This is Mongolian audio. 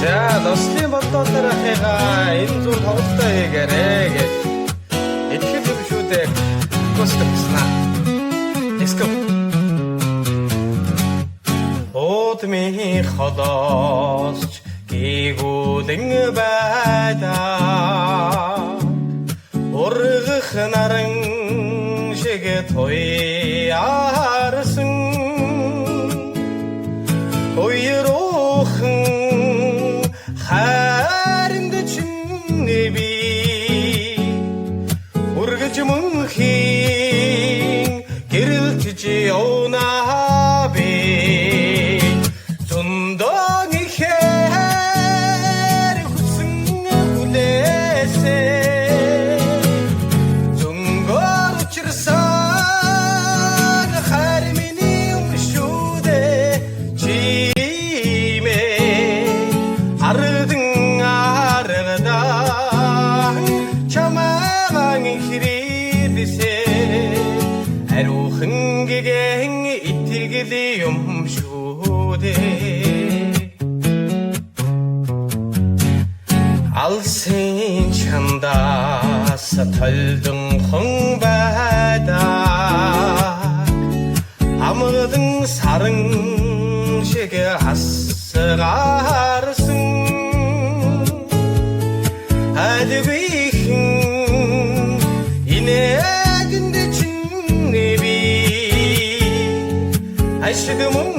За нослын болдоосоор ахыгаа энэ зүүн тоглолтоо хийгээрэй гэж итгэл юм шүү дээ. Гостовснаа. Let's go. Одмийн холоосч гэгүүлэн байдаа ургах наран шиг тояарсан уйруухан хайранд чинэби ургаж мөнхийн гэрэлтж явнаа би зундан ихэр хүсэн хүлээсээ зунгор чирсан хайр миний өмшүүдэ чимээ ардын аргадан чамаан хирээдсээ арухан гэгэн итгэли өмшүүдэ алсын чандаас толдон хон байдаг амгалан саран шиг асгарсан адвихэн инээгэнд чинэби ашиг мөн